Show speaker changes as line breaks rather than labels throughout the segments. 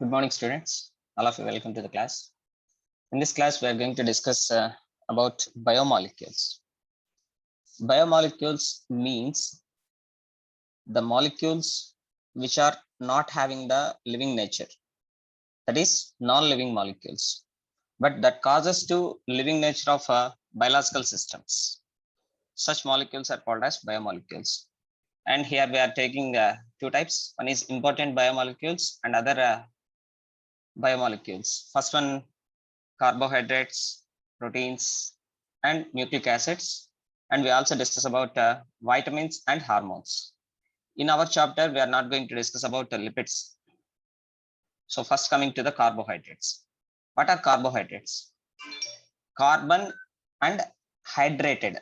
Good morning, students. All of you, welcome to the class. In this class, we are going to discuss about biomolecules. Biomolecules means the molecules which are not having the living nature, that is, non-living molecules, but that causes to living nature of biological systems. Such molecules are called as biomolecules. And here we are taking two types. One is important biomolecules and other biomolecules. First one, carbohydrates, proteins, and nucleic acids. And we also discuss about vitamins and hormones. In our chapter, we are not going to discuss about lipids. So first coming to the carbohydrates. What are carbohydrates? Carbon and hydrated.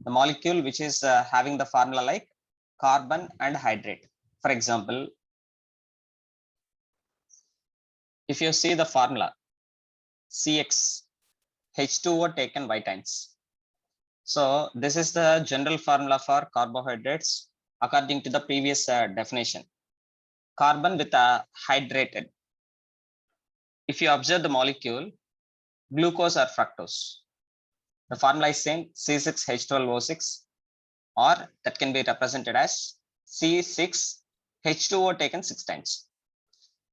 The molecule which is having the formula like carbon and hydrate. For example, if you see the formula CX H2O taken Y times. So this is the general formula for carbohydrates according to the previous definition. Carbon with a hydrated. If you observe the molecule, glucose or fructose, the formula is same C6H12O6, or that can be represented as C6H2O taken 6 times.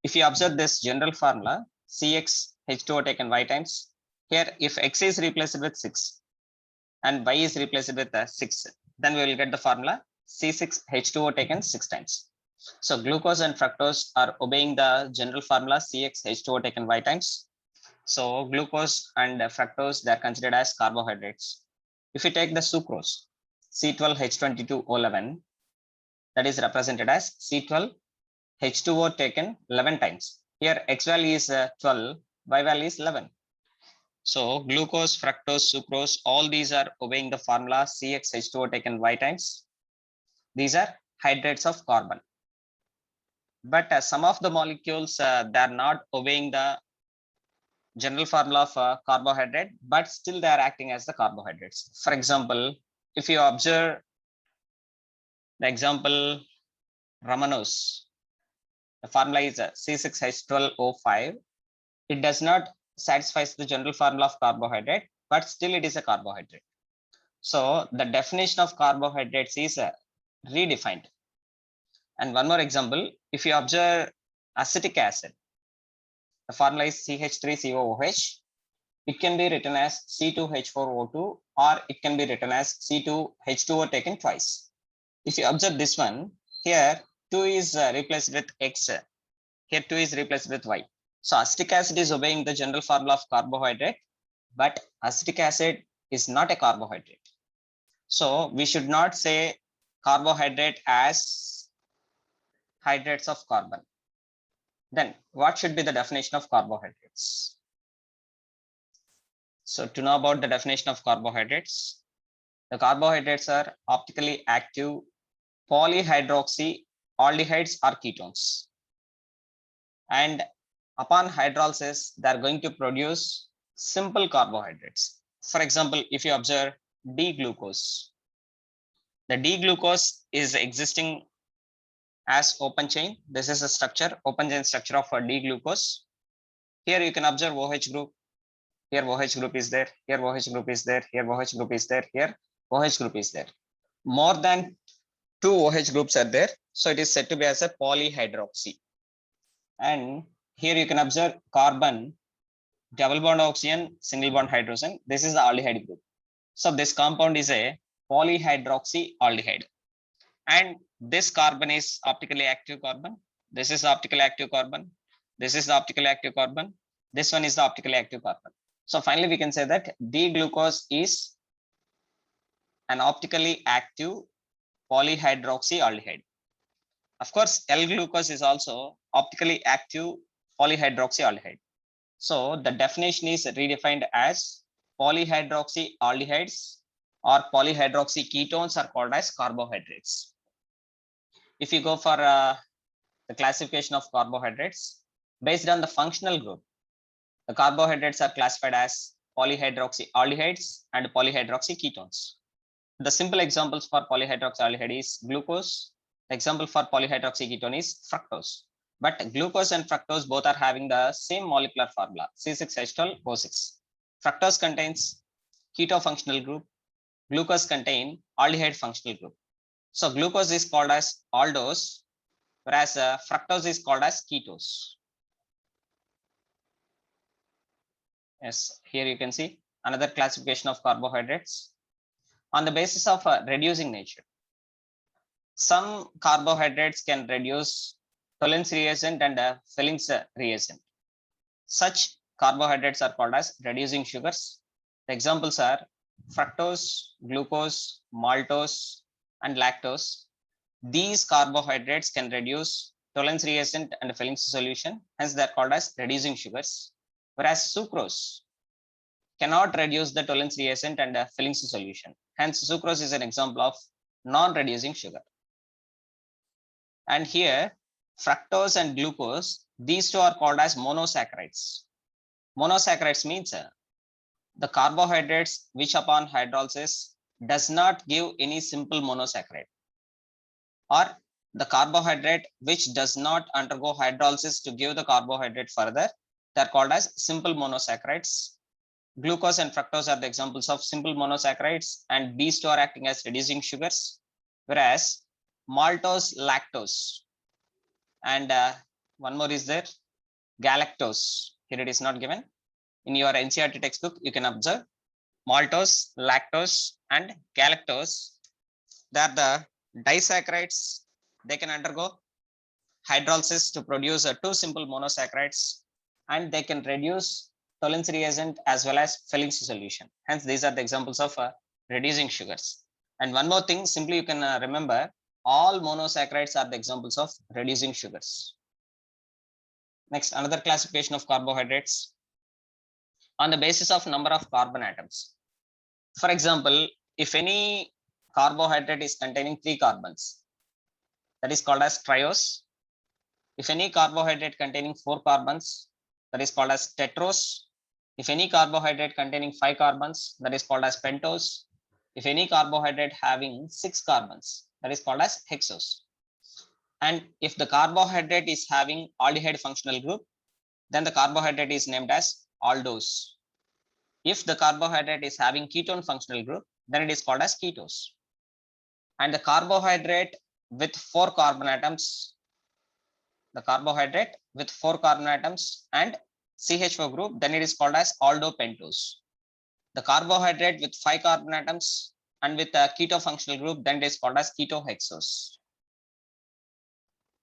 If you observe this general formula CXH2O taken Y times, here if X is replaced with 6 and Y is replaced with 6, then we will get the formula C6H2O taken 6 times. So glucose and fructose are obeying the general formula CXH2O taken Y times. So glucose and fructose, they are considered as carbohydrates. If you take the sucrose, C12H22O11, that is represented as C12H2O taken 11 times. Here X value is 12, Y value is 11. So glucose, fructose, sucrose, all these are obeying the formula CXH2O taken Y times. These are hydrates of carbon. But some of the molecules, they are not obeying the general formula of carbohydrate, but still they are acting as the carbohydrates. For example, if you observe the example Ramenose, the formula is C6H12O5. It does not satisfy the general formula of carbohydrate, but still it is a carbohydrate. So the definition of carbohydrates is redefined. And one more example, if you observe acetic acid, the formula is CH3COOH. It can be written as C2H4O2, or it can be written as C2H2O taken twice. If you observe this one, here 2 is replaced with X, here 2 is replaced with Y. So acetic acid is obeying the general formula of carbohydrate, but acetic acid is not a carbohydrate. So we should not say carbohydrate as hydrates of carbon. Then what should be the definition of carbohydrates? So to know about the definition of carbohydrates, the carbohydrates are optically active polyhydroxy aldehydes or ketones. And upon hydrolysis, they are going to produce simple carbohydrates. For example, if you observe D-glucose, the D-glucose is existing as open chain. This is a structure, open chain structure of a D-glucose. Here you can observe OH group. Here OH group is there. Here OH group is there. Here OH group is there. Here OH group is there. More than 2 OH groups are there. So it is said to be as a polyhydroxy. And here you can observe carbon, double bond oxygen, single bond hydrogen. This is the aldehyde group. So this compound is a polyhydroxy aldehyde. And this carbon is optically active carbon. This is the optically active carbon. This is the optically active carbon. This one is the optically active carbon. So finally, we can say that D-glucose is an optically active polyhydroxy aldehyde. Of course, L-glucose is also optically active polyhydroxy aldehyde. So the definition is redefined as polyhydroxy aldehydes or polyhydroxy ketones are called as carbohydrates. If you go for the classification of carbohydrates based on the functional group, the carbohydrates are classified as polyhydroxy aldehydes and polyhydroxy ketones. The simple examples for polyhydroxy aldehyde is glucose. The example for polyhydroxy ketone is fructose. But glucose and fructose both are having the same molecular formula, C6H12O6. Fructose contains keto functional group, glucose contain aldehyde functional group. So glucose is called as aldose, whereas fructose is called as ketose. Yes, here you can see another classification of carbohydrates on the basis of reducing nature. Some carbohydrates can reduce Tollens reagent and Fillings reagent. Such carbohydrates are called as reducing sugars. The examples are fructose, glucose, maltose, and lactose. These carbohydrates can reduce Tollens reagent and Fillings solution, hence they are called as reducing sugars. Whereas sucrose cannot reduce the Tollens reagent and Fillings solution. Hence, sucrose is an example of non-reducing sugar. And here, fructose and glucose, these two are called as monosaccharides. Monosaccharides means the carbohydrates which upon hydrolysis does not give any simple monosaccharide, or the carbohydrate which does not undergo hydrolysis to give the carbohydrate further, they are called as simple monosaccharides. Glucose and fructose are the examples of simple monosaccharides, and these two are acting as reducing sugars, whereas maltose, lactose, and one more is there, galactose. Here it is not given. In your NCERT textbook, you can observe maltose, lactose, and galactose. They are the disaccharides. They can undergo hydrolysis to produce two simple monosaccharides, and they can reduce Tollens reagent as well as Fillings solution. Hence, these are the examples of reducing sugars. And one more thing, simply you can remember, all monosaccharides are the examples of reducing sugars. Next, another classification of carbohydrates on the basis of number of carbon atoms. For example, if any carbohydrate is containing 3 carbons, that is called as triose. If any carbohydrate containing 4 carbons, that is called as tetrose. If any carbohydrate containing 5 carbons, that is called as pentose. If any carbohydrate having 6 carbons, that is called as hexose. And if the carbohydrate is having aldehyde functional group, then the carbohydrate is named as aldose. If the carbohydrate is having ketone functional group, then it is called as ketose. And the carbohydrate with 4 carbon atoms, and CH4 group, then it is called as aldopentose. The carbohydrate with 5 carbon atoms and with a keto functional group, then it is called as ketohexose.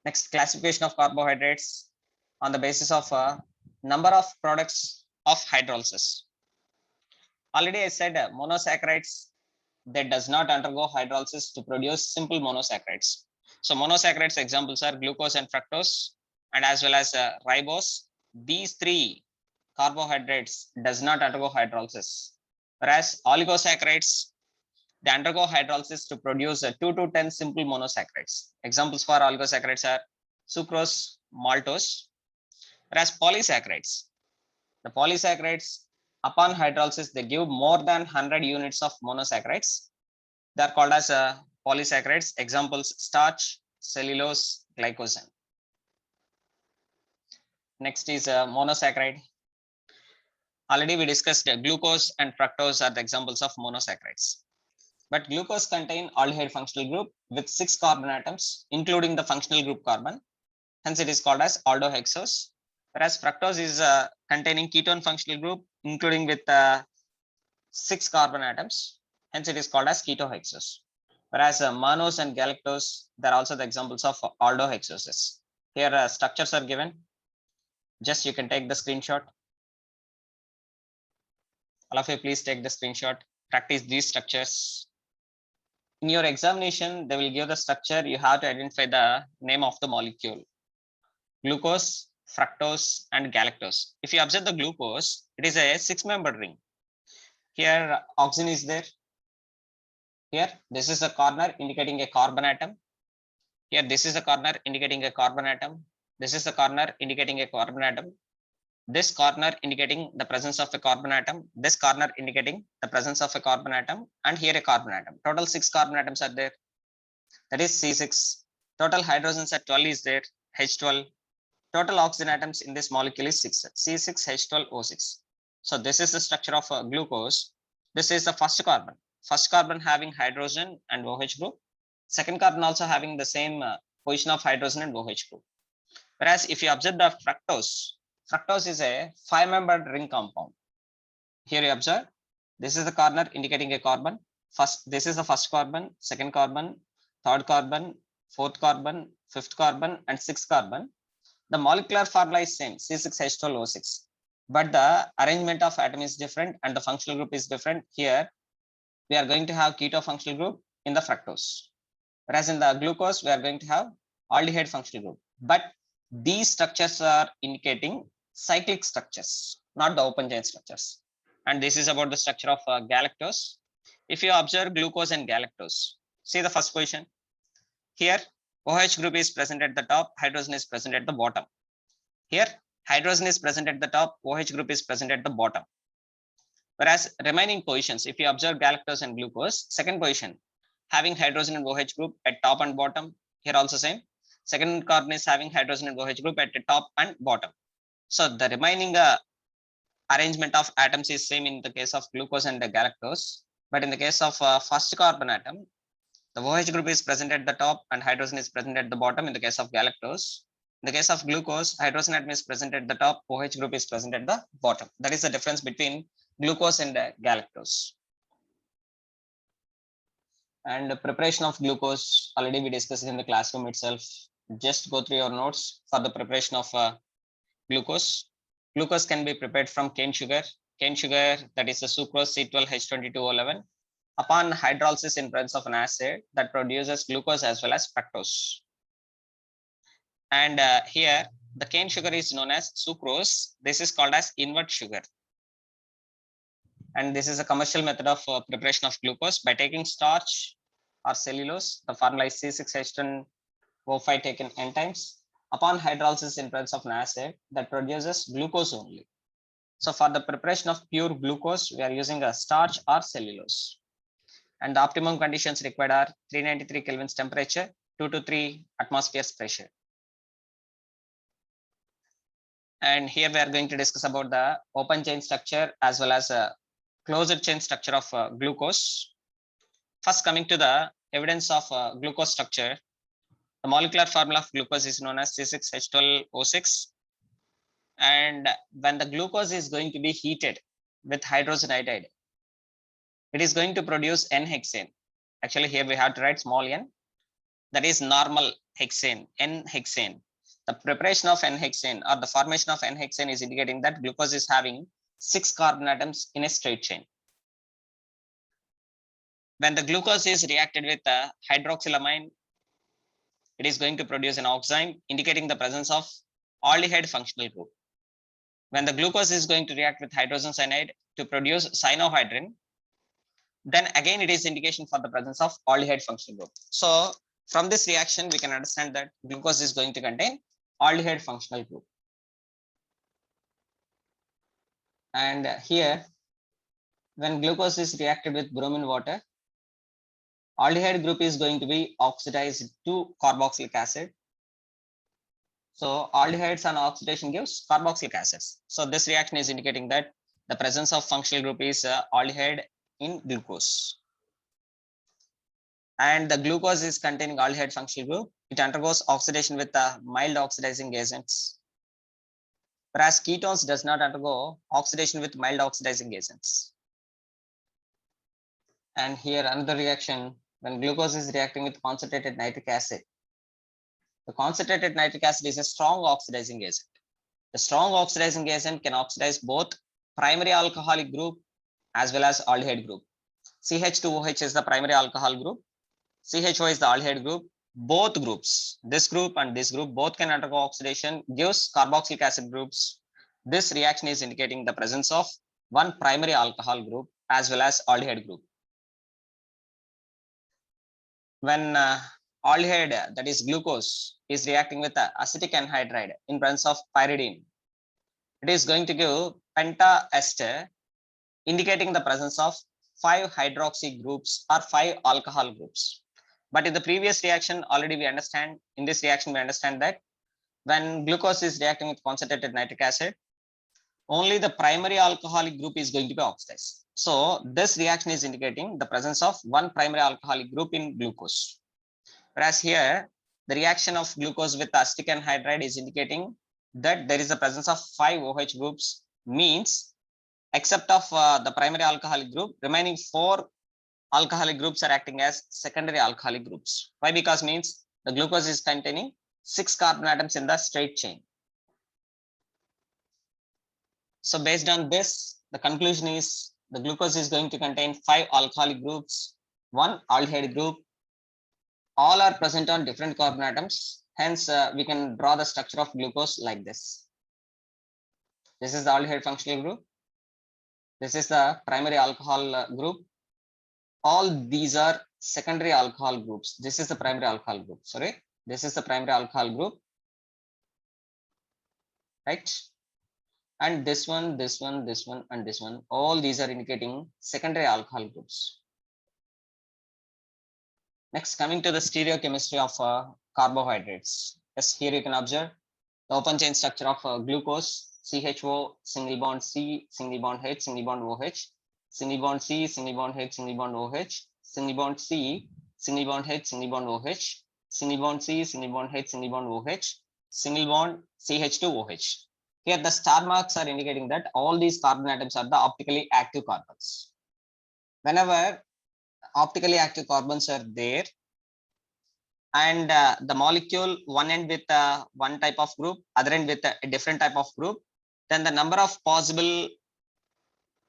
Next, classification of carbohydrates on the basis of number of products of hydrolysis. Already I said monosaccharides that does not undergo hydrolysis to produce simple monosaccharides. So monosaccharides examples are glucose and fructose, and as well as ribose. These 3 carbohydrates does not undergo hydrolysis, whereas oligosaccharides, they undergo hydrolysis to produce 2 to 10 simple monosaccharides. Examples for oligosaccharides are sucrose, maltose. Whereas polysaccharides, the polysaccharides upon hydrolysis, they give more than 100 units of monosaccharides. They are called as polysaccharides. Examples starch, cellulose, glycogen. Next is monosaccharide. Already we discussed glucose and fructose are the examples of monosaccharides. But glucose contain aldehyde functional group with 6 carbon atoms, including the functional group carbon. Hence it is called as aldohexose. Whereas fructose is containing ketone functional group, including with 6 carbon atoms. Hence it is called as ketohexose. Whereas mannose and galactose, they are also the examples of aldohexoses. Here structures are given. Just you can take the screenshot. All of you please take the screenshot. Practice these structures. In your examination, they will give the structure. You have to identify the name of the molecule. Glucose, fructose, and galactose. If you observe the glucose, it is a 6-membered ring. Here oxygen is there. Here this is the corner indicating a carbon atom. Here this is the corner indicating a carbon atom. This is the corner indicating a carbon atom. This corner indicating the presence of a carbon atom. This corner indicating the presence of a carbon atom, and here a carbon atom. Total 6 carbon atoms are there. That is C6. Total hydrogens at 12 is there. H12. total oxygen atoms in this molecule is 6, C6H12O6. So this is the structure of glucose. This is the first carbon. First carbon having hydrogen and OH group. Second carbon also having the same position of hydrogen and OH group. Whereas if you observe the fructose is a 5-membered ring compound. Here you observe, this is the corner indicating a carbon. First, this is the first carbon, second carbon, third carbon, fourth carbon, fifth carbon, and sixth carbon. The molecular formula is same, C6H12O6, but the arrangement of atom is different and the functional group is different. Here, we are going to have keto functional group in the fructose, whereas in the glucose, we are going to have aldehyde functional group. But these structures are indicating cyclic structures, not the open chain structures. And this is about the structure of galactose. If you observe glucose and galactose, see the first position. Here, OH group is present at the top, hydrogen is present at the bottom. Here, hydrogen is present at the top, OH group is present at the bottom. Whereas remaining positions, if you observe galactose and glucose, second position, having hydrogen and OH group at top and bottom. Here also same. Second carbon is having hydrogen and OH group at the top and bottom. So the remaining arrangement of atoms is same in the case of glucose and the galactose. But in the case of first carbon atom, the OH group is present at the top and hydrogen is present at the bottom in the case of galactose. In the case of glucose, hydrogen atom is present at the top, OH group is present at the bottom. That is the difference between glucose and galactose. And the preparation of glucose, already we discussed in the classroom itself. Just go through your notes for the preparation of glucose. Glucose can be prepared from cane sugar. Cane sugar, that is the sucrose C12H22O11. Upon hydrolysis in presence of an acid that produces glucose as well as fructose. And here, the cane sugar is known as sucrose. This is called as invert sugar. And this is a commercial method of preparation of glucose by taking starch or cellulose. The formula is C6H10O5 taken n times. Upon hydrolysis in presence of an acid that produces glucose only. So for the preparation of pure glucose, we are using a starch or cellulose. And the optimum conditions required are 393 Kelvin's temperature, 2 to 3 atmospheres pressure. And here we are going to discuss about the open chain structure as well as a closed chain structure of glucose. First, coming to the evidence of glucose structure, the molecular formula of glucose is known as C6H12O6. And when the glucose is going to be heated with hydrogen iodide, it is going to produce N-hexane. Actually, here we have to write small n. That is normal hexane, N-hexane. The preparation of N-hexane or the formation of N-hexane is indicating that glucose is having 6 carbon atoms in a straight chain. When the glucose is reacted with hydroxylamine, it is going to produce an oxime indicating the presence of aldehyde functional group. When the glucose is going to react with hydrogen cyanide to produce cyanohydrin, then again it is indication for the presence of aldehyde functional group. So from this reaction, we can understand that glucose is going to contain aldehyde functional group. And here, when glucose is reacted with bromine water, aldehyde group is going to be oxidized to carboxylic acid. So aldehydes on oxidation gives carboxylic acids. So this reaction is indicating that the presence of functional group is aldehyde in glucose. And the glucose is containing aldehyde functional group. It undergoes oxidation with mild oxidizing agents. Whereas ketones does not undergo oxidation with mild oxidizing agents. And here another reaction, when glucose is reacting with concentrated nitric acid. The concentrated nitric acid is a strong oxidizing agent. The strong oxidizing agent can oxidize both primary alcoholic group as well as aldehyde group. CH2OH is the primary alcohol group. CHO is the aldehyde group. Both groups, this group and this group, both can undergo oxidation, gives carboxylic acid groups. This reaction is indicating the presence of one primary alcohol group as well as aldehyde group. When aldehyde, that is glucose, is reacting with acetic anhydride in presence of pyridine, it is going to give pentaester, indicating the presence of 5 hydroxy groups or 5 alcohol groups. But in the previous reaction, already we understand, in this reaction, we understand that when glucose is reacting with concentrated nitric acid, only the primary alcoholic group is going to be oxidized. So this reaction is indicating the presence of one primary alcoholic group in glucose. Whereas here, the reaction of glucose with acetic anhydride is indicating that there is the presence of 5 OH groups, means except of the primary alcoholic group, remaining 4 alcoholic groups are acting as secondary alcoholic groups. Why? Because means the glucose is containing 6 carbon atoms in the straight chain. So based on this, the conclusion is the glucose is going to contain 5 alcoholic groups, 1 aldehyde group. All are present on different carbon atoms. Hence, we can draw the structure of glucose like this. This is the aldehyde functional group. This is the primary alcohol group. All these are secondary alcohol groups. This is the primary alcohol group. Sorry, this is the primary alcohol group, right? And this one, this one, this one, and this one, all these are indicating secondary alcohol groups. Next, coming to the stereochemistry of carbohydrates. Yes, here you can observe the open chain structure of glucose, CHO, single bond C, single bond H, single bond OH, single bond C, single bond H, single bond OH, single bond C, single bond H, single bond OH, single bond C, single bond H, single bond OH, single bond CH2OH. Here the star marks are indicating that all these carbon atoms are the optically active carbons. Whenever optically active carbons are there and the molecule one end with one type of group, other end with a different type of group, then the number of possible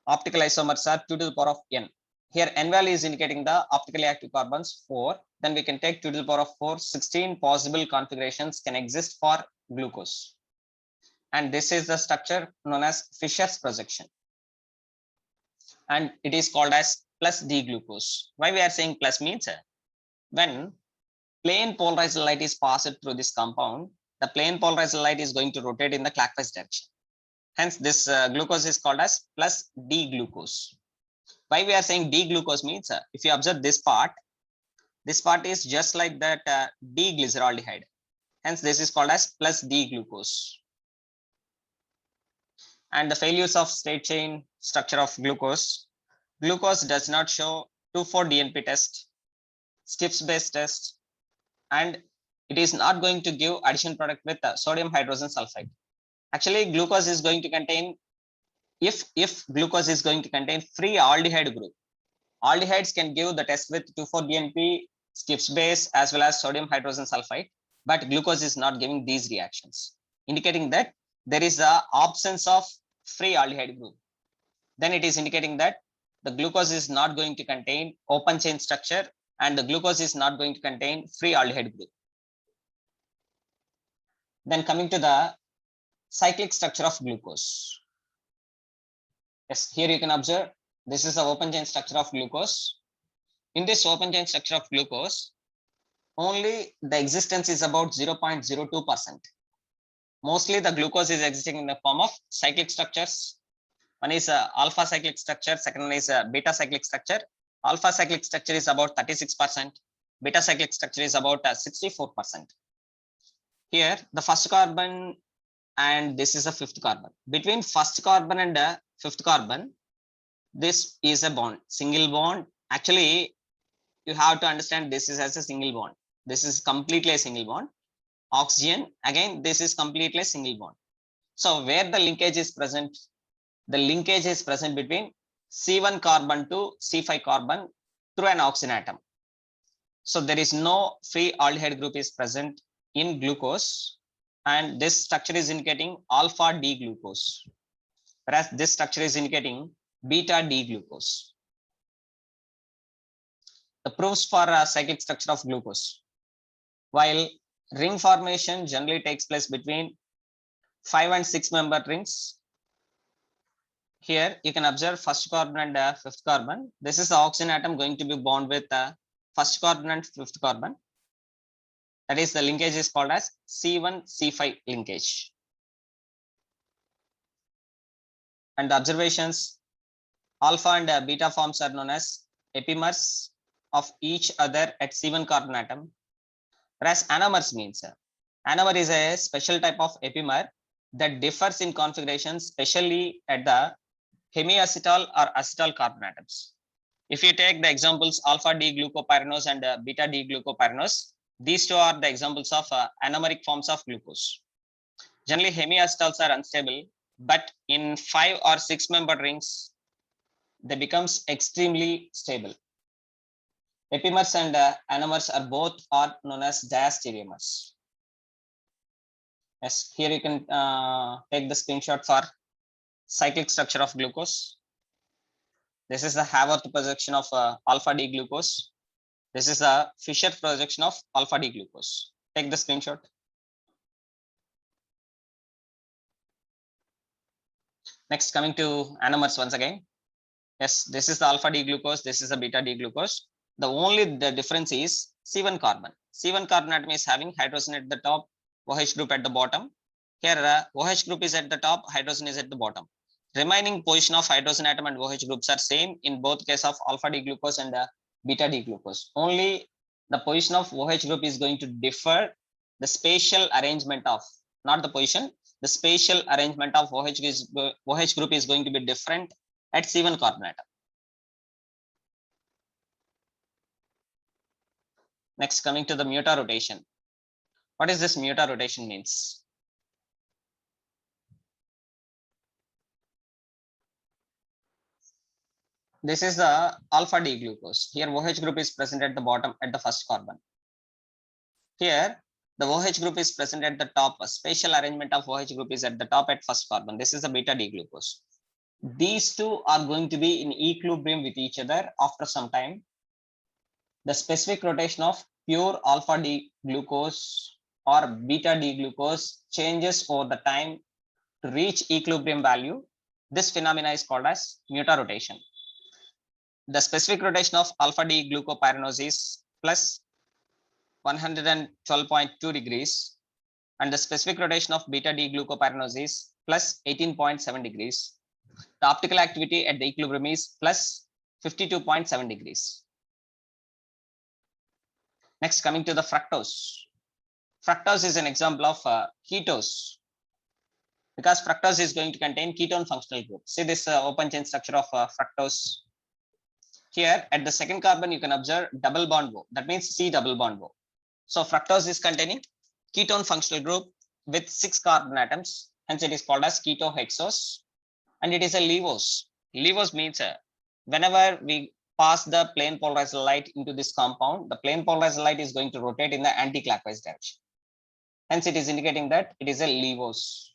optical isomers are 2 to the power of n. Here n value is indicating the optically active carbons 4. Then we can take 2 to the power of 4. 16 possible configurations can exist for glucose. And this is the structure known as Fischer's projection. And it is called as plus D glucose. Why we are saying plus means when plane polarized light is passed through this compound, the plane polarized light is going to rotate in the clockwise direction. Hence, this glucose is called as plus D glucose. Why we are saying D glucose means if you observe this part is just like that D glyceraldehyde. Hence, this is called as plus D glucose. And the failures of straight chain structure of glucose. Glucose does not show 2,4-DNP test, skips base test, and it is not going to give addition product with sodium hydrogen sulfide. Actually, glucose is going to contain, if glucose is going to contain free aldehyde group, aldehydes can give the test with 2,4-DNP, skips base, as well as sodium hydrogen sulfide, but glucose is not giving these reactions, indicating that there is the absence of free aldehyde group. Then it is indicating that the glucose is not going to contain open chain structure and the glucose is not going to contain free aldehyde group. Then coming to the cyclic structure of glucose. Yes, here you can observe this is the open chain structure of glucose. In this open chain structure of glucose, only the existence is about 0.02%. Mostly the glucose is existing in the form of cyclic structures. One is alpha cyclic structure, second one is beta cyclic structure. Alpha cyclic structure is about 36%, beta cyclic structure is about 64%. Here the first carbon and this is a fifth carbon. Between first carbon and fifth carbon, this is a bond, single bond. Actually, you have to understand this is as a single bond. This is completely a single bond. Oxygen, again, this is completely a single bond. So where the linkage is present, the linkage is present between C1 carbon to C5 carbon through an oxygen atom. So there is no free aldehyde group is present in glucose, and this structure is indicating alpha D glucose, whereas this structure is indicating beta D glucose. The proofs for a cyclic structure of glucose. While ring formation generally takes place between 5 and 6 member rings, here you can observe first carbon and fifth carbon. This is the oxygen atom going to be bond with first carbon and fifth carbon. That is, the linkage is called as C1-C5 linkage. And the observations, alpha and beta forms are known as epimers of each other at C1 carbon atom, whereas anomers means Anomer is a special type of epimer that differs in configuration, especially at the hemiacetal or acetal carbon atoms. If you take the examples alpha D-glucopyranose and beta D-glucopyranose, these two are the examples of anomeric forms of glucose. Generally, hemiacetals are unstable, but in 5 or 6 membered rings, they becomes extremely stable. Epimers and anomers are both are known as diastereomers. Yes, here you can take the screenshot for cyclic structure of glucose. This is the Haworth projection of alpha D glucose. This is the Fischer projection of alpha D glucose. Take the screenshot. Next, coming to anomers once again. Yes, this is the alpha D glucose. This is the beta D glucose. The difference is C1 carbon. C1 carbon atom is having hydrogen at the top, OH group at the bottom. Here, OH group is at the top, hydrogen is at the bottom. Remaining position of hydrogen atom and OH groups are same in both case of alpha D glucose and beta D glucose. Only the position of OH group is going to differ. The spatial arrangement of, not the position, the spatial arrangement of OH group is going to be different at C1 carbon atom. Next, coming to the mutarotation. What is this mutarotation means? This is the alpha D glucose. Here OH group is present at the bottom at the first carbon. Here the OH group is present at the top. A spatial arrangement of OH group is at the top at first carbon. This is the beta D glucose. These two are going to be in equilibrium with each other after some time. The specific rotation of pure alpha D glucose or beta D glucose changes over the time to reach equilibrium value. This phenomena is called as mutarotation. The specific rotation of alpha D glucopyranose is plus 112.2 degrees, and the specific rotation of beta D glucopyranose is plus 18.7 degrees. The optical activity at the equilibrium is plus 52.7 degrees. Next, coming to the fructose. Fructose is an example of ketose, because fructose is going to contain ketone functional group. See this open chain structure of fructose. Here at the second carbon, you can observe double bond O. That means C double bond O. So fructose is containing ketone functional group with 6 carbon atoms. Hence it is called as ketohexose. And it is a levose. Levose means whenever we pass the plane polarized light into this compound, the plane polarized light is going to rotate in the anti-clockwise direction. Hence it is indicating that it is a levose.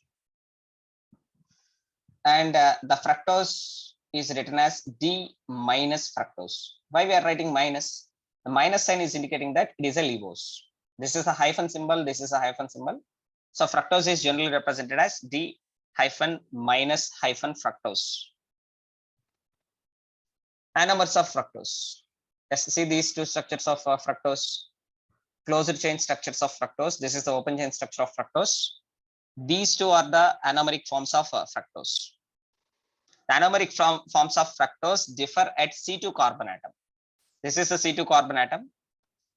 And the fructose is written as D minus fructose. Why we are writing minus? The minus sign is indicating that it is a levose. This is a hyphen symbol. This is a hyphen symbol. So fructose is generally represented as D hyphen minus hyphen fructose. Anomers of fructose. Let's see these two structures of fructose. Closed chain structures of fructose. This is the open chain structure of fructose. These two are the anomeric forms of fructose. The anomeric forms of fructose differ at C2 carbon atom. This is the C2 carbon atom.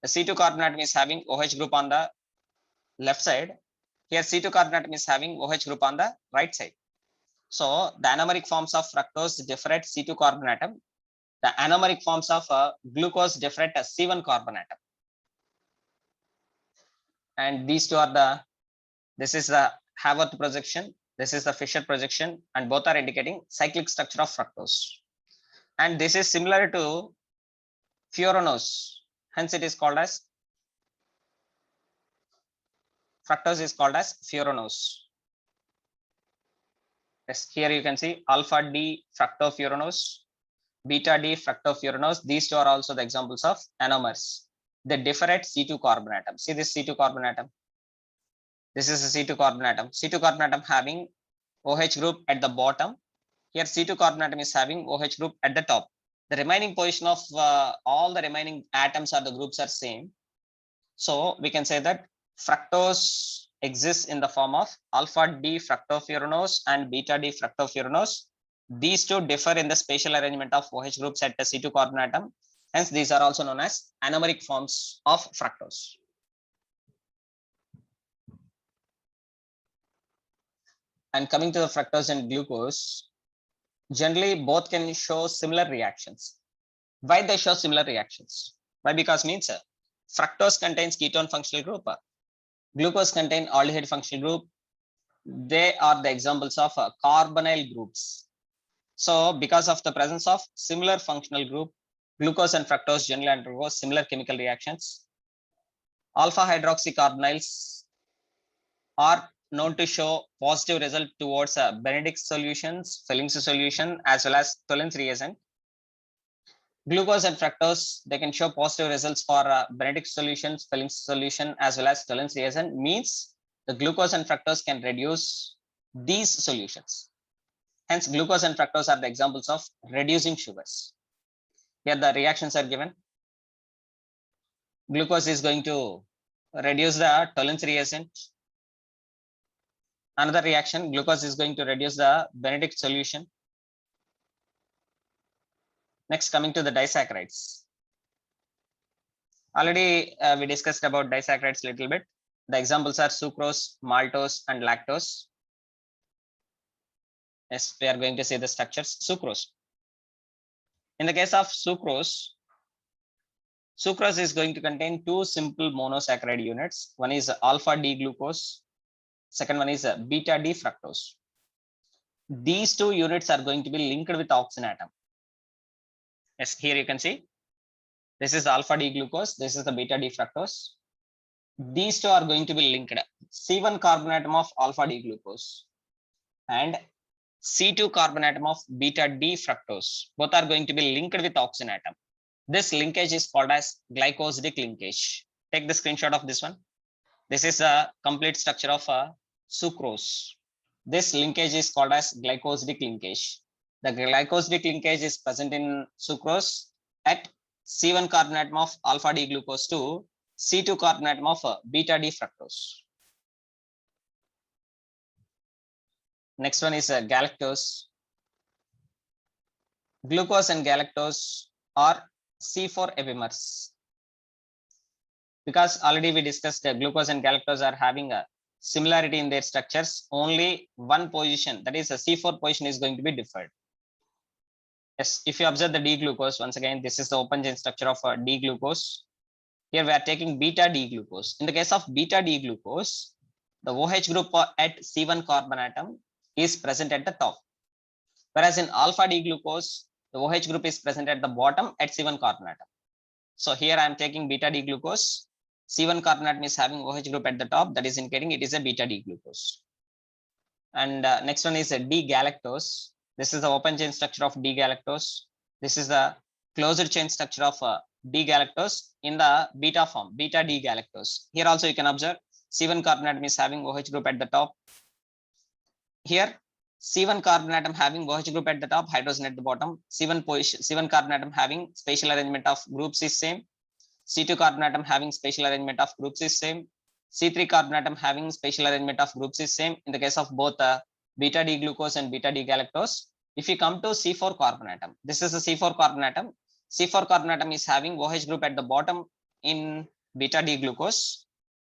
The C2 carbon atom is having OH group on the left side. Here C2 carbon atom is having OH group on the right side. So the anomeric forms of fructose differ at C2 carbon atom. The anomeric forms of glucose differ at C1 carbon atom. And these two are the, this is the Haworth projection. This is the Fischer projection, and both are indicating cyclic structure of fructose. And this is similar to furanose. Hence it is called as, fructose is called as furanose. Yes, here you can see alpha D fructofuranose, beta D fructofuranose. These two are also the examples of anomers. They differ at C2 carbon atom. See this C2 carbon atom. This is a C2 carbon atom. C2 carbon atom having OH group at the bottom. Here C2 carbon atom is having OH group at the top. The remaining position of all the remaining atoms or the groups are same. So we can say that fructose exists in the form of alpha D fructofuranose and beta D fructofuranose. These two differ in the spatial arrangement of OH groups at the C2 carbon atom. Hence these are also known as anomeric forms of fructose. And coming to the fructose and glucose, generally both can show similar reactions. Why they show similar reactions? Why? Because means fructose contains ketone functional group, glucose contain aldehyde functional group. They are the examples of carbonyl groups. So because of the presence of similar functional group, glucose and fructose generally undergo similar chemical reactions. Alpha hydroxycarbonyls are known to show positive result towards Benedict solutions, Fehling's solution, as well as Tholen's reagent. Glucose and fructose, they can show positive results for Benedict solutions, Fehling's solution, as well as Tholen's reagent. Means the glucose and fructose can reduce these solutions. Hence, glucose and fructose are the examples of reducing sugars. Here the reactions are given. Glucose is going to reduce the Tholen's reagent. Another reaction, glucose is going to reduce the Benedict solution. Next, coming to the disaccharides. Already we discussed about disaccharides a little bit. The examples are sucrose, maltose, and lactose. Yes, we are going to see the structures. Sucrose. In the case of sucrose, sucrose is going to contain two simple monosaccharide units. One is alpha D glucose. Second one is beta D fructose. These two units are going to be linked with oxygen atom. Yes, here you can see. This is the alpha D glucose. This is the beta D fructose. These two are going to be linked. C1 carbon atom of alpha D glucose and C2 carbon atom of beta D fructose. Both are going to be linked with oxygen atom. This linkage is called as glycosidic linkage. Take the screenshot of this one. This is a complete structure of sucrose. This linkage is called as glycosidic linkage. The glycosidic linkage is present in sucrose at C1 carbon atom of alpha D glucose to C2 carbon atom of beta D fructose. Next one is galactose. Glucose and galactose are C4 epimers. Because already we discussed glucose and galactose are having a similarity in their structures, only one position, that is a C4 position, is going to be differed. Yes, if you observe the D glucose, once again, this is the open chain structure of D glucose. Here we are taking beta D glucose. In the case of beta D glucose, the OH group at C1 carbon atom is present at the top. Whereas in alpha D glucose, the OH group is present at the bottom at C1 carbon atom. So here I am taking beta D glucose. C1 carbon atom is having OH group at the top, that is indicating it is a beta D glucose. And next one is a D galactose. This is the open chain structure of D galactose. This is the closed chain structure of D galactose in the beta form, beta D galactose. Here also you can observe C1 carbon atom is having OH group at the top. Here C1 carbon atom having OH group at the top, hydrogen at the bottom. C1 carbon atom having spatial arrangement of groups is same. C2 carbon atom having spatial arrangement of groups is same. C3 carbon atom having spatial arrangement of groups is same in the case of both beta D glucose and beta D galactose. If you come to C4 carbon atom, this is a C4 carbon atom. C4 carbon atom is having OH group at the bottom in beta D glucose.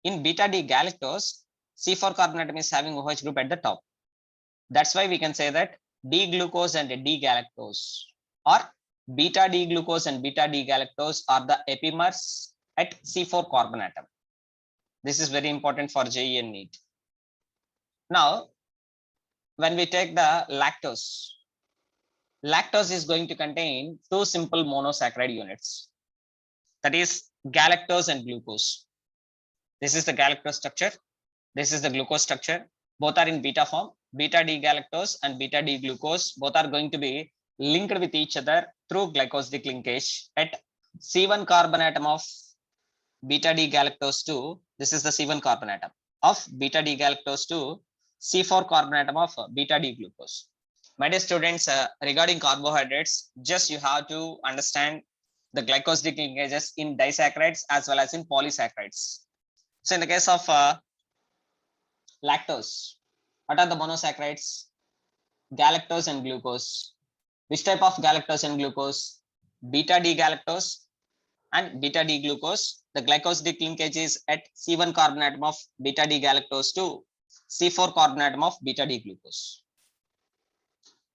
In beta D galactose, C4 carbon atom is having OH group at the top. That's why we can say that D glucose and D galactose, or beta D glucose and beta D galactose, are the epimers at C4 carbon atom. This is very important for JEE and NEET. Now, when we take the lactose, lactose is going to contain two simple monosaccharide units, that is galactose and glucose. This is the galactose structure. This is the glucose structure. Both are in beta form. Beta D galactose and beta D glucose, both are going to be linked with each other through glycosidic linkage at C1 carbon atom of beta D galactose to, this is the C1 carbon atom of beta D galactose to C4 carbon atom of beta D glucose. My dear students, regarding carbohydrates, just you have to understand the glycosidic linkages in disaccharides as well as in polysaccharides. So in the case of lactose, what are the monosaccharides? Galactose and glucose. Which type of galactose and glucose? Beta D galactose and beta D glucose. The glycosidic linkage is at C1 carbon atom of beta D galactose to C4 carbon atom of beta D glucose.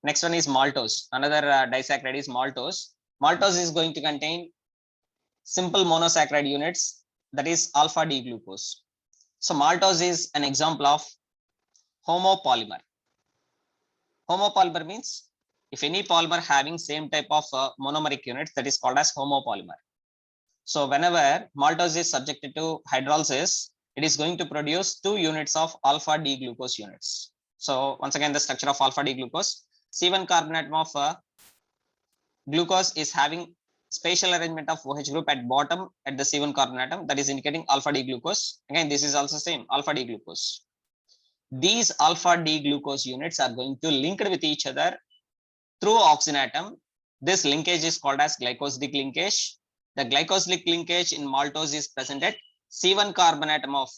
Next one is maltose. Another disaccharide is maltose. Maltose is going to contain simple monosaccharide units, that is alpha D glucose. So maltose is an example of homopolymer. Homopolymer means if any polymer having same type of monomeric units, that is called as homopolymer. So whenever maltose is subjected to hydrolysis, it is going to produce 2 units of alpha D glucose units. So once again, the structure of alpha D glucose, C1 carbon atom of glucose is having spatial arrangement of OH group at bottom at the C1 carbon atom, that is indicating alpha D glucose. Again, this is also same alpha D glucose. These alpha D glucose units are going to link with each other through oxygen atom. This linkage is called as glycosidic linkage. The glycosidic linkage in maltose is present at C1 carbon atom of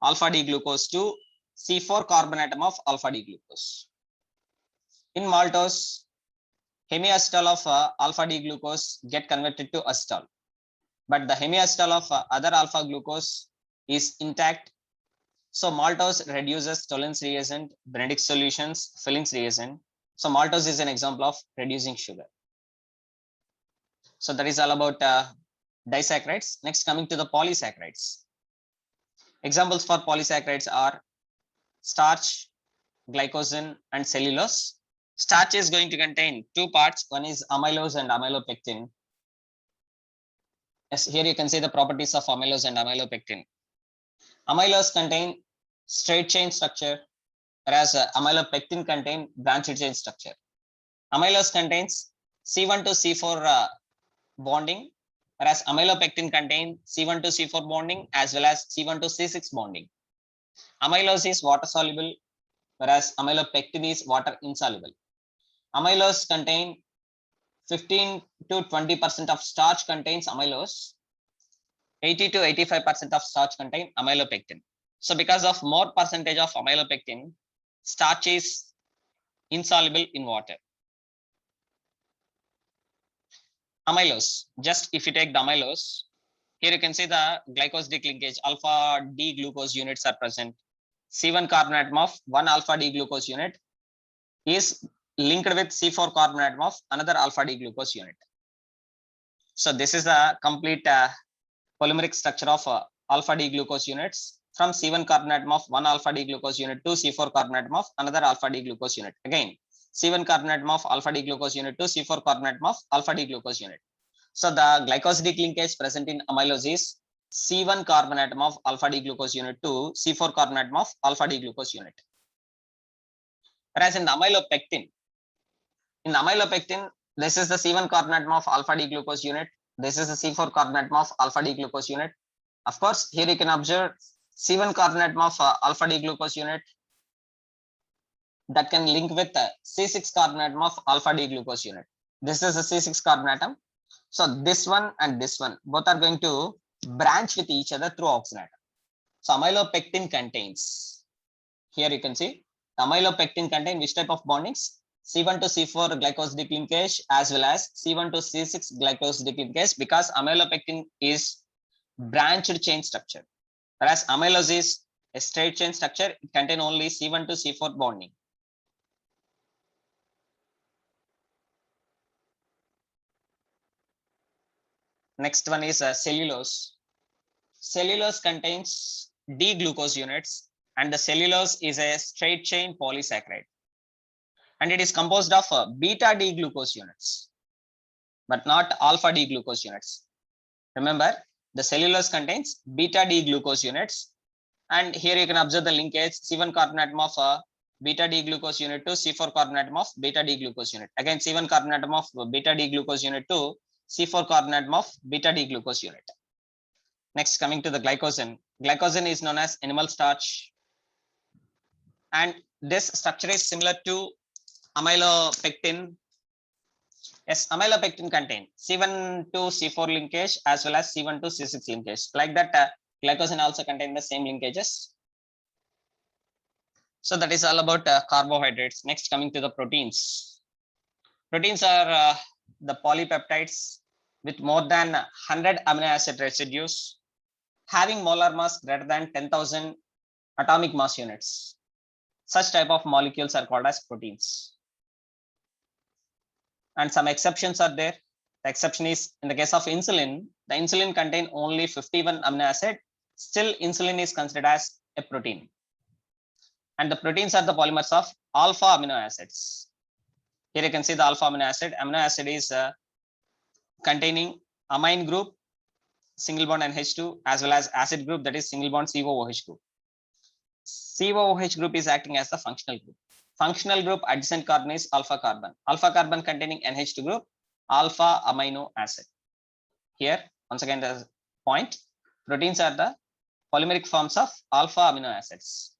alpha D glucose to C4 carbon atom of alpha D glucose. In maltose, hemiacetal of alpha D glucose get converted to acetal, but the hemiacetal of other alpha glucose is intact. So maltose reduces Tollens reagent, Benedict solutions, Fillings reagent. So maltose is an example of reducing sugar. So that is all about disaccharides. Next, coming to the polysaccharides. Examples for polysaccharides are starch, glycogen, and cellulose. Starch is going to contain 2 parts. One is amylose and amylopectin. Yes, here you can see the properties of amylose and amylopectin. Amylose contain straight chain structure, whereas amylopectin contain branched chain structure. Amylose contains C1 to C4 bonding, whereas amylopectin contain C1 to C4 bonding as well as C1 to C6 bonding. Amylose is water soluble, whereas amylopectin is water insoluble. Amylose contain 15 to 20% of starch contains amylose. 80 to 85% of starch contain amylopectin. So because of more percentage of amylopectin, starch is insoluble in water. Amylose, just if you take the amylose, here you can see the glycosidic linkage, alpha D glucose units are present. C1 carbon atom of 1 alpha D glucose unit is linked with C4 carbon atom of another alpha D glucose unit. So this is the complete polymeric structure of alpha D glucose units from C1 carbon atom of 1 alpha D glucose unit to C4 carbon atom of another alpha D glucose unit. Again, C1 carbon atom of alpha D glucose unit to C4 carbon atom of alpha D glucose unit. So the glycosidic linkage present in amylose is C1 carbon atom of alpha D glucose unit to C4 carbon atom of alpha D glucose unit. Whereas in the amylopectin, this is the C1 carbon atom of alpha D glucose unit. This is the C4 carbon atom of alpha D glucose unit. Of course, here you can observe C1 carbon atom of alpha D glucose unit that can link with C6 carbon atom of alpha D glucose unit. This is the C6 carbon atom. So this one and this one both are going to branch with each other through oxygen atom. So amylopectin contains, here you can see, amylopectin contain which type of bondings? C1 to C4 glycosidic linkage as well as C1 to C6 glycosidic linkage, because amylopectin is branched chain structure, whereas amylose is a straight chain structure. It contain only C1 to C4 bonding. Next one is cellulose. Cellulose contains D glucose units, and the cellulose is a straight chain polysaccharide, and it is composed of beta D glucose units, but not alpha D glucose units. Remember, the cellulose contains beta D glucose units, and here you can observe the linkage C1 carbon atom of beta D glucose unit to C4 carbon atom of beta D glucose unit. Again, C1 carbon atom of beta D glucose unit to C4 carbon atom of beta D glucose unit. Next, coming to the glycogen. Glycogen is known as animal starch, and this structure is similar to amylopectin. Yes, amylopectin contain C1 to C4 linkage as well as C1 to C6 linkage. Like that, glycogen also contain the same linkages. So that is all about carbohydrates. Next, coming to the proteins. Proteins are the polypeptides with more than 100 amino acid residues having molar mass greater than 10,000 atomic mass units. Such type of molecules are called as proteins. And some exceptions are there. The exception is in the case of insulin, the insulin contain only 51 amino acid. Still, insulin is considered as a protein. And the proteins are the polymers of alpha amino acids. Here you can see the alpha amino acid. Amino acid is containing amine group, single bond NH2, as well as acid group, that is single bond COOH group. COOH group is acting as the functional group. Functional group adjacent carbon is alpha carbon. Alpha carbon containing NH2 group, alpha amino acid. Here, once again, the point, proteins are the polymeric forms of alpha amino acids.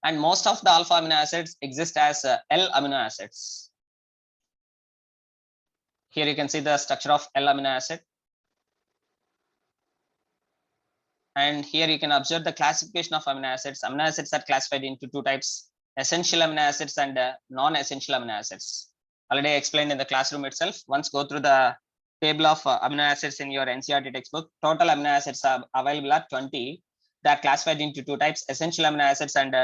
And most of the alpha amino acids exist as L amino acids. Here you can see the structure of L amino acid. And here you can observe the classification of amino acids. Amino acids are classified into two types: essential amino acids and non-essential amino acids. Already explained in the classroom itself. Once go through the table of amino acids in your NCERT textbook. Total amino acids are available at 20. They are classified into two types: essential amino acids and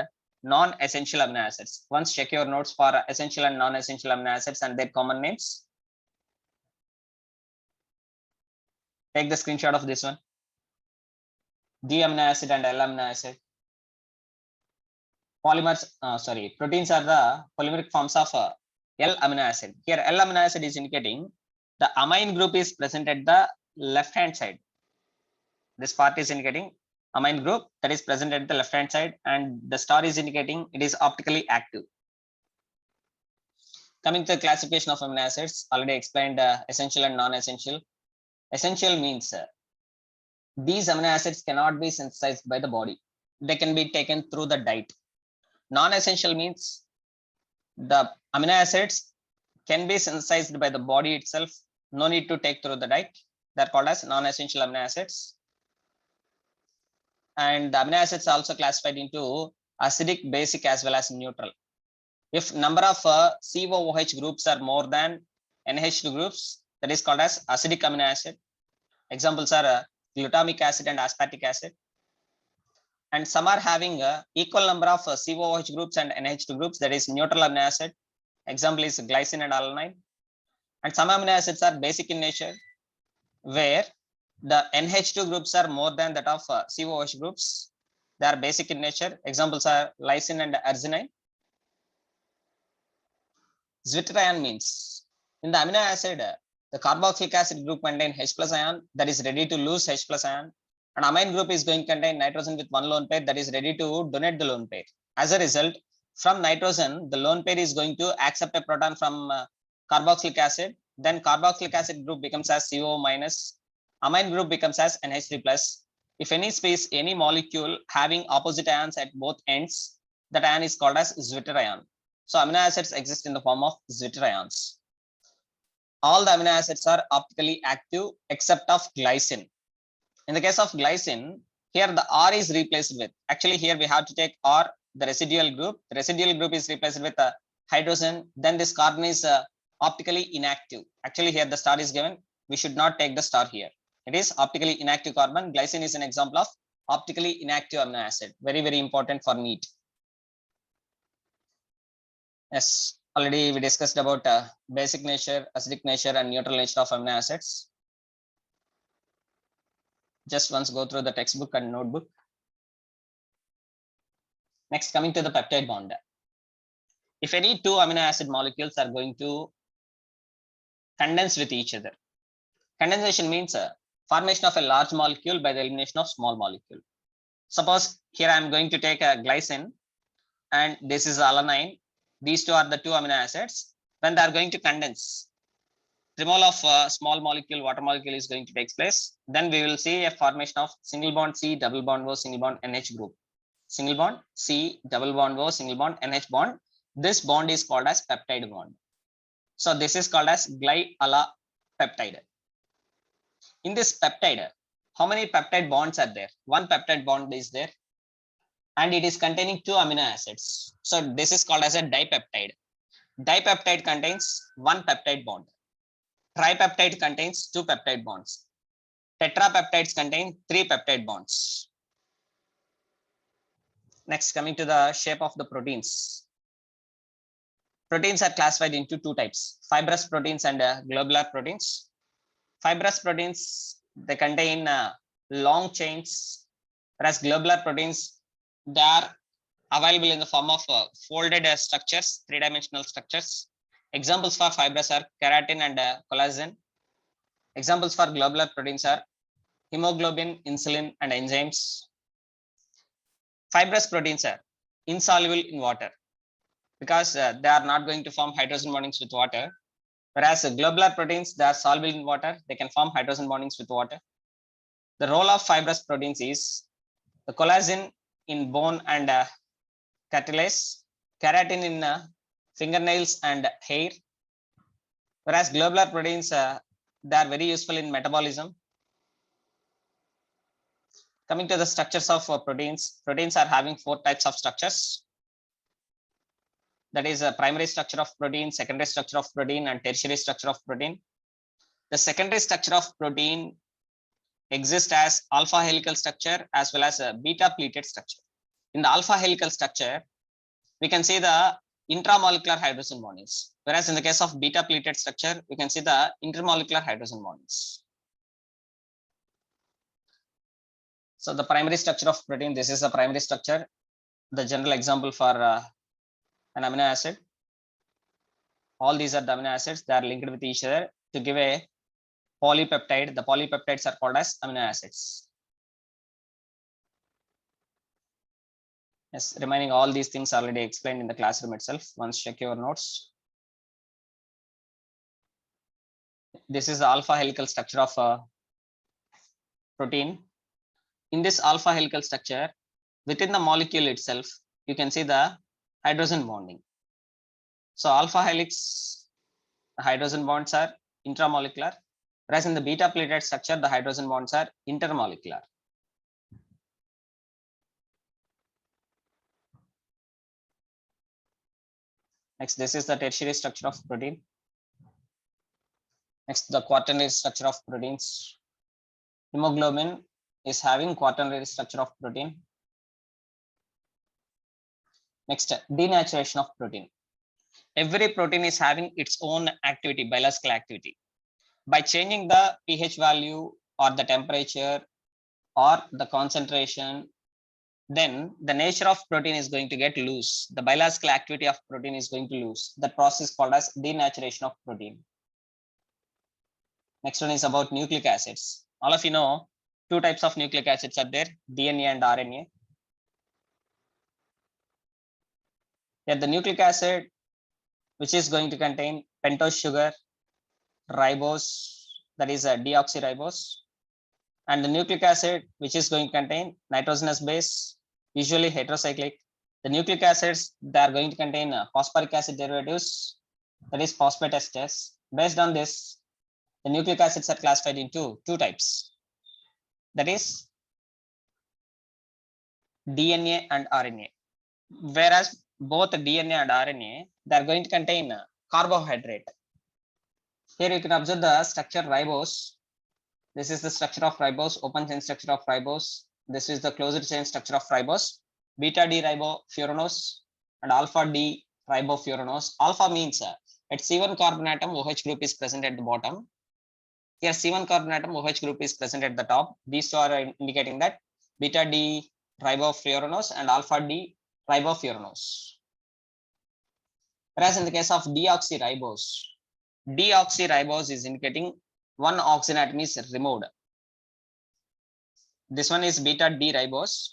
non-essential amino acids. Once check your notes for essential and non-essential amino acids and their common names. Take the screenshot of this one. D amino acid and L amino acid. Polymers, proteins are the polymeric forms of L amino acid. Here L amino acid is indicating the amine group is present at the left hand side. This part is indicating amine group that is present at the left hand side, and the star is indicating it is optically active. Coming to the classification of amino acids, already explained essential and non-essential. Essential means these amino acids cannot be synthesized by the body. They can be taken through the diet. Non-essential means the amino acids can be synthesized by the body itself. No need to take through the diet. They're called as non-essential amino acids. And the amino acids are also classified into acidic, basic, as well as neutral. If number of COOH groups are more than NH2 groups, that is called as acidic amino acid. Examples are glutamic acid and aspartic acid. And some are having equal number of COOH groups and NH2 groups, that is neutral amino acid. Example is glycine and alanine. And some amino acids are basic in nature, where the NH2 groups are more than that of COOH groups. They are basic in nature. Examples are lysine and arginine. Zwitterion means in the amino acid, the carboxylic acid group contain H plus ion that is ready to lose H plus ion. And amine group is going to contain nitrogen with one lone pair that is ready to donate the lone pair. As a result, from nitrogen, the lone pair is going to accept a proton from carboxylic acid. Then carboxylic acid group becomes as CO minus. Amine group becomes as NH3 plus. If any molecule having opposite ions at both ends, that ion is called as zwitterion. So amino acids exist in the form of zwitterions. All the amino acids are optically active except of glycine. In the case of glycine, here the R is replaced with, actually here we have to take R, the residual group. The residual group is replaced with a hydrogen. Then this carbon is optically inactive. Actually here the star is given. We should not take the star here. It is optically inactive carbon. Glycine is an example of optically inactive amino acid. Very, very important for NEET. Yes, already we discussed about basic nature, acidic nature, and neutral nature of amino acids. Just once go through the textbook and notebook. Next, coming to the peptide bond. If any two amino acid molecules are going to condense with each other, condensation means formation of a large molecule by the elimination of small molecule. Suppose here I am going to take a glycine and this is alanine. These two are the two amino acids. When they are going to condense, removal of small molecule, water molecule is going to take place. Then we will see a formation of single bond C, double bond O, single bond NH group. Single bond C, double bond O, single bond NH bond. This bond is called as peptide bond. So this is called as glyala peptide. In this peptide, how many peptide bonds are there? One peptide bond is there, and it is containing two amino acids. So this is called as a dipeptide. Dipeptide contains one peptide bond. Tripeptide contains two peptide bonds. Tetrapeptides contain three peptide bonds. Next, coming to the shape of the proteins. Proteins are classified into two types, fibrous proteins and globular proteins. Fibrous proteins, they contain long chains, whereas globular proteins, they are available in the form of folded structures, three-dimensional structures. Examples for fibrous are keratin and collagen. Examples for globular proteins are hemoglobin, insulin, and enzymes. Fibrous proteins are insoluble in water because they are not going to form hydrogen bondings with water. Whereas globular proteins, they are soluble in water, they can form hydrogen bondings with water. The role of fibrous proteins is the collagen in bone and cartilage, keratin in fingernails and hair. Whereas globular proteins, they are very useful in metabolism. Coming to the structures of proteins, proteins are having four types of structures. That is a primary structure of protein, secondary structure of protein, and tertiary structure of protein. The secondary structure of protein exists as alpha helical structure as well as a beta pleated structure. In the alpha helical structure, we can see the intramolecular hydrogen bondings, whereas in the case of beta pleated structure, we can see the intermolecular hydrogen bondings. So the primary structure of protein, this is a primary structure, the general example for an amino acid. All these are the amino acids, they are linked with each other to give a polypeptide. The polypeptides are called as amino acids. Yes, remaining all these things already explained in the classroom itself. Once check your notes. This is the alpha helical structure of protein. In this alpha helical structure, within the molecule itself, you can see the hydrogen bonding. So alpha helix, the hydrogen bonds are intramolecular, whereas in the beta pleated structure, the hydrogen bonds are intermolecular. Next, this is the tertiary structure of protein. Next, the quaternary structure of proteins. Hemoglobin is having quaternary structure of protein. Next, denaturation of protein. Every protein is having its own activity, biological activity. By changing the pH value or the temperature or the concentration, then the nature of protein is going to get loose. The biological activity of protein is going to lose. That process is called as denaturation of protein. Next one is about nucleic acids. All of you know, two types of nucleic acids are there, DNA and RNA. Here the nucleic acid, which is going to contain pentose sugar, ribose, that is a deoxyribose, and the nucleic acid, which is going to contain nitrogenous base, usually heterocyclic. The nucleic acids, they are going to contain phosphoric acid derivatives, that is phosphate esters. Based on this, the nucleic acids are classified into two types, that is DNA and RNA. Whereas both DNA and RNA, they are going to contain carbohydrate. Here you can observe the structure ribose. This is the structure of ribose, open chain structure of ribose. This is the closed chain structure of ribose. Beta D ribofuranose and alpha D ribofuranose. Alpha means at C1 carbon atom, OH group is present at the bottom. Here C1 carbon atom, OH group is present at the top. These two are indicating that beta D ribofuranose and alpha D ribofuranose. Whereas in the case of deoxyribose, deoxyribose is indicating one oxygen atom is removed. This one is beta D ribose.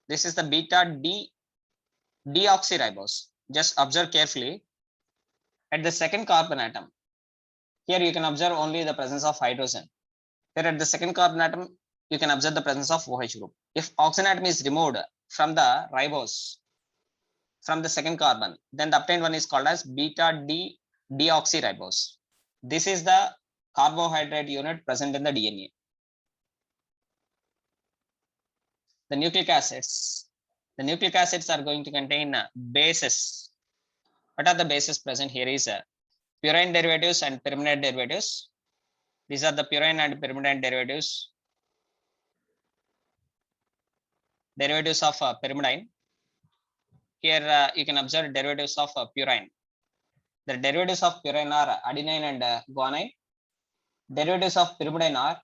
This is the beta D deoxyribose. Just observe carefully. At the second carbon atom, here you can observe only the presence of hydrogen. Here at the second carbon atom, you can observe the presence of OH group. If oxygen atom is removed from the ribose, from the second carbon, then the obtained one is called as beta D deoxyribose. This is the carbohydrate unit present in the DNA. The nucleic acids. The nucleic acids are going to contain bases. What are the bases present here is purine derivatives and pyrimidine derivatives. These are the purine and pyrimidine derivatives. derivatives of pyrimidine. Here you can observe derivatives of purine. The derivatives of purine are adenine and guanine. Derivatives of pyrimidine are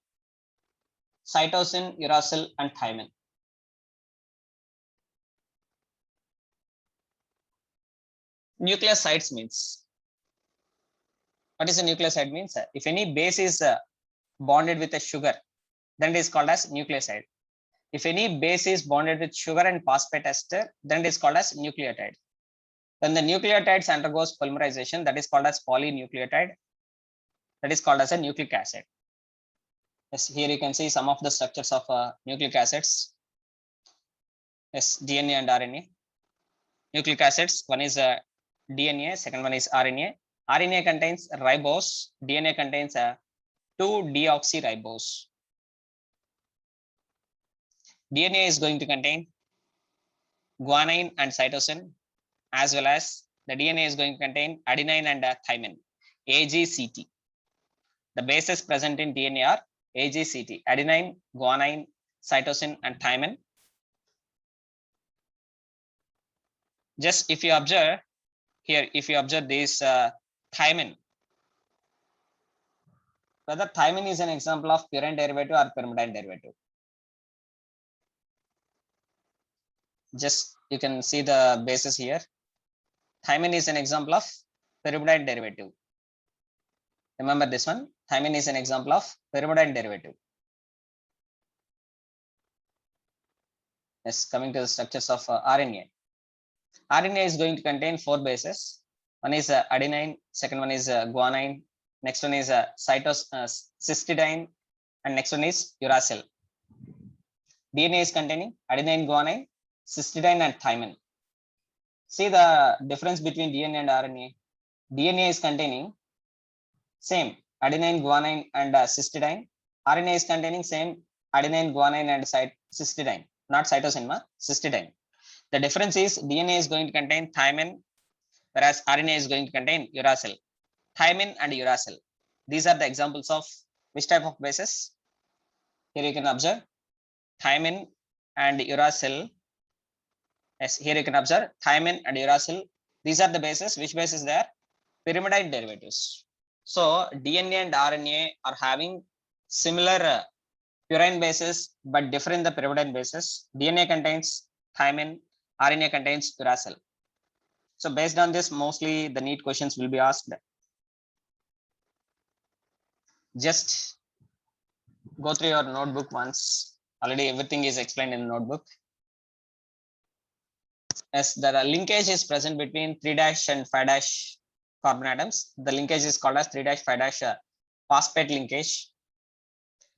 cytosine, uracil, and thymine. Nucleosides means, what is a nucleoside means? If any base is bonded with a sugar, then it is called as nucleoside. If any base is bonded with sugar and phosphate ester, then it is called as nucleotide. When the nucleotides undergoes polymerization, that is called as polynucleotide. That is called as a nucleic acid. Yes, here you can see some of the structures of nucleic acids. Yes, DNA and RNA. Nucleic acids, one is DNA, second one is RNA. RNA contains ribose, DNA contains 2-deoxyribose. DNA is going to contain guanine and cytosine, as well as the DNA is going to contain adenine and thymine, AGCT. The bases present in DNA are AGCT, adenine, guanine, cytosine, and thymine. Just if you observe here, if you observe this thymine, whether thymine is an example of purine derivative or pyrimidine derivative. Just you can see the bases here. Thymine is an example of pyrimidine derivative. Remember this one. Thymine is an example of pyrimidine derivative. Yes, coming to the structures of RNA. RNA is going to contain 4 bases. One is adenine, second one is guanine, next one is cysteine, and next one is uracil. DNA is containing adenine, guanine, cysteine, and thymine. See the difference between DNA and RNA. DNA is containing same adenine, guanine, and cysteine. RNA is containing same adenine, guanine, and cysteine, not cytosine, cysteine. The difference is DNA is going to contain thymine, whereas RNA is going to contain uracil. Thymine and uracil. These are the examples of which type of bases? Here you can observe thymine and uracil. Yes, here you can observe thymine and uracil. These are the bases. Which bases they are? Pyrimidine derivatives. So DNA and RNA are having similar purine bases, but different the pyrimidine bases. DNA contains thymine, RNA contains uracil. So based on this, mostly the NEET questions will be asked. Just go through your notebook once. Already everything is explained in the notebook. As the linkage is present between 3' and 5' carbon atoms, the linkage is called as 3' 5' phosphate linkage.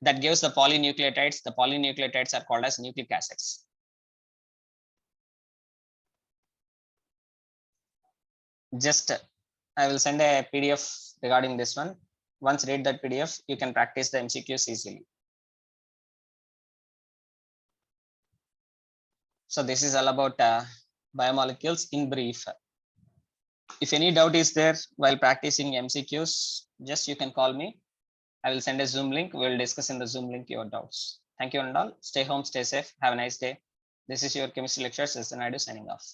That gives the polynucleotides. The polynucleotides are called as nucleic acids. Just I will send a PDF regarding this one. Once read that PDF, you can practice the MCQs easily. So this is all about biomolecules in brief. If any doubt is there while practicing MCQs, just you can call me. I will send a Zoom link. We will discuss in the Zoom link your doubts. Thank you and all. Stay home, stay safe. Have a nice day. This is your chemistry lecturer, Sessan Naidu, signing off.